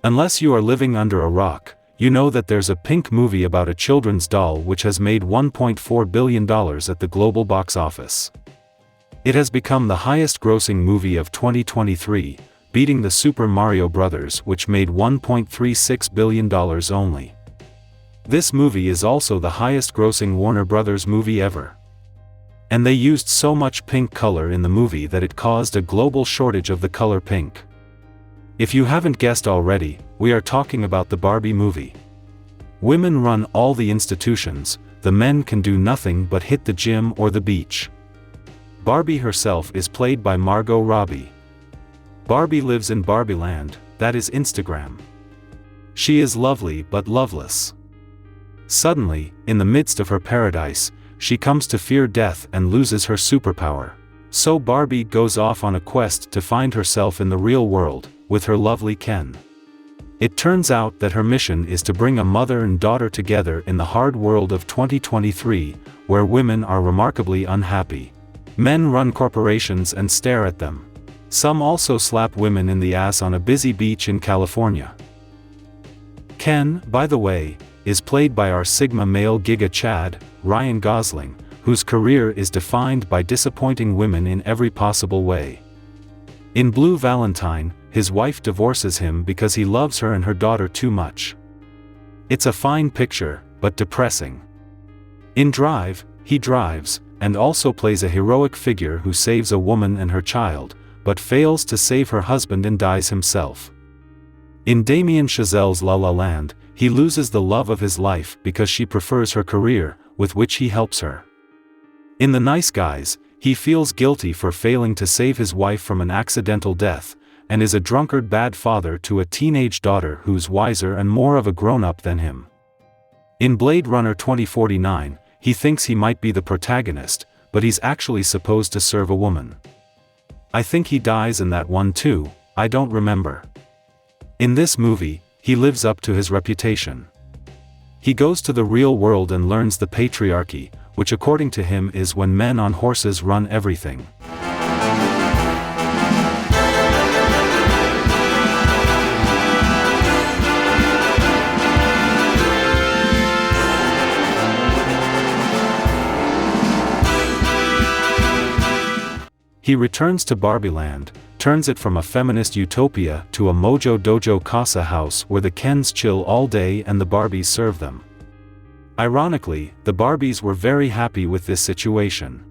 Unless you are living under a rock, you know that there's a pink movie about a children's doll which has made $1.4 billion at the global box office. It has become the highest-grossing movie of 2023, beating the Super Mario Bros., which made $1.36 billion only. This movie is also the highest-grossing Warner Bros. Movie ever. And they used so much pink color in the movie that it caused a global shortage of the color pink. If you haven't guessed already, we are talking about the Barbie movie. Women run all the institutions, the men can do nothing but hit the gym or the beach. Barbie herself is played by Margot Robbie. Barbie lives in Barbieland, that is Instagram. She is lovely but loveless. Suddenly, in the midst of her paradise, she comes to fear death and loses her superpower. So Barbie goes off on a quest to find herself in the real world, with her lovely Ken. It turns out that her mission is to bring a mother and daughter together in the hard world of 2023, where women are remarkably unhappy. Men run corporations and stare at them. Some also slap women in the ass on a busy beach in California. Ken, by the way, is played by our Sigma male Giga Chad, Ryan Gosling, whose career is defined by disappointing women in every possible way. In Blue Valentine, his wife divorces him because he loves her and her daughter too much. It's a fine picture, but depressing. In Drive, he drives, and also plays a heroic figure who saves a woman and her child, but fails to save her husband and dies himself. In Damien Chazelle's La La Land, he loses the love of his life because she prefers her career, with which he helps her. In The Nice Guys, he feels guilty for failing to save his wife from an accidental death, and is a drunkard bad father to a teenage daughter who's wiser and more of a grown-up than him. In Blade Runner 2049, he thinks he might be the protagonist, but he's actually supposed to serve a woman. I think he dies in that one too, I don't remember. In this movie, he lives up to his reputation. He goes to the real world and learns the patriarchy, which according to him is when men on horses run everything. He returns to Barbieland, turns it from a feminist utopia to a Mojo Dojo Casa house where the Kens chill all day and the Barbies serve them. Ironically, the Barbies were very happy with this situation.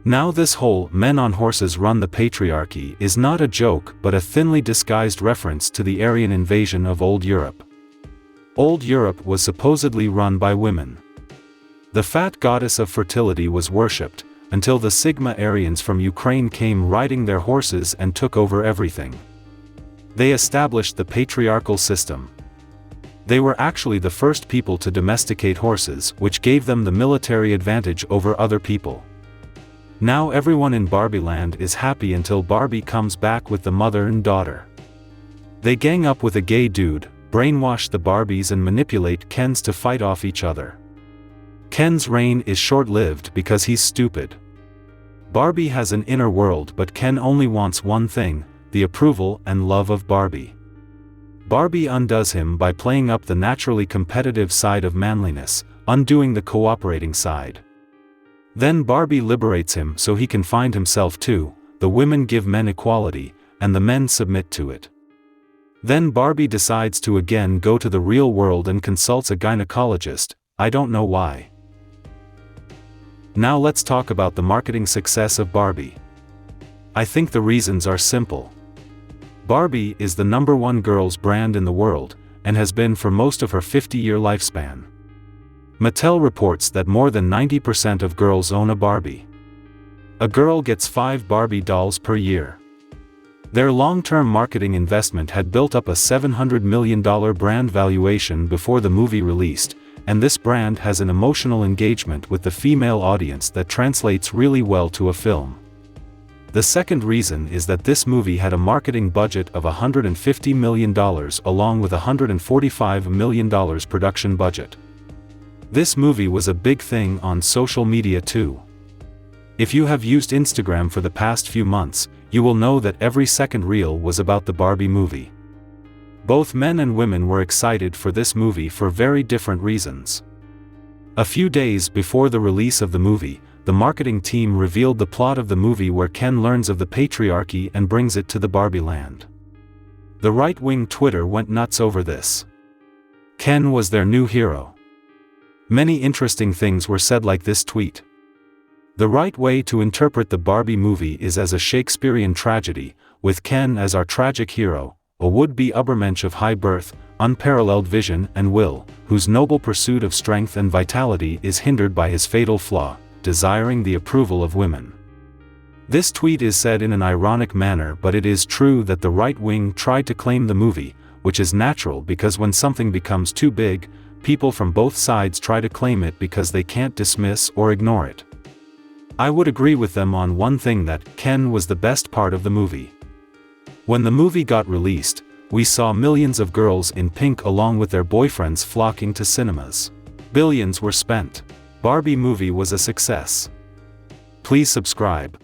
Now this whole men on horses run the patriarchy is not a joke but a thinly disguised reference to the Aryan invasion of Old Europe. Old Europe was supposedly run by women. The fat goddess of fertility was worshipped, until the Sigma Aryans from Ukraine came riding their horses and took over everything. They established the patriarchal system. They were actually the first people to domesticate horses, which gave them the military advantage over other people. Now everyone in Barbieland is happy until Barbie comes back with the mother and daughter. They gang up with a gay dude, brainwash the Barbies and manipulate Kens to fight off each other. Ken's reign is short-lived because he's stupid. Barbie has an inner world but Ken only wants one thing, the approval and love of Barbie. Barbie undoes him by playing up the naturally competitive side of manliness, undoing the cooperating side. Then Barbie liberates him so he can find himself too, the women give men equality, and the men submit to it. Then Barbie decides to again go to the real world and consults a gynecologist, I don't know why. Now let's talk about the marketing success of Barbie. I think the reasons are simple. Barbie is the #1 girls brand in the world, and has been for most of her 50-year lifespan. Mattel reports that more than 90% of girls own a Barbie. A girl gets 5 Barbie dolls per year. Their long-term marketing investment had built up a $700 million brand valuation before the movie released, and this brand has an emotional engagement with the female audience that translates really well to a film. The second reason is that this movie had a marketing budget of $150 million along with a $145 million production budget. This movie was a big thing on social media too. If you have used Instagram for the past few months, you will know that every second reel was about the Barbie movie. Both men and women were excited for this movie for very different reasons. A few days before the release of the movie, the marketing team revealed the plot of the movie where Ken learns of the patriarchy and brings it to the Barbie land. The right-wing Twitter went nuts over this. Ken was their new hero. Many interesting things were said like this tweet. The right way to interpret the Barbie movie is as a Shakespearean tragedy, with Ken as our tragic hero, a would-be Übermensch of high birth, unparalleled vision and will, whose noble pursuit of strength and vitality is hindered by his fatal flaw, desiring the approval of women. This tweet is said in an ironic manner, but it is true that the right wing tried to claim the movie, which is natural because when something becomes too big, people from both sides try to claim it because they can't dismiss or ignore it. I would agree with them on one thing, that Ken was the best part of the movie. When the movie got released, we saw millions of girls in pink along with their boyfriends flocking to cinemas. Billions were spent. Barbie movie was a success. Please subscribe.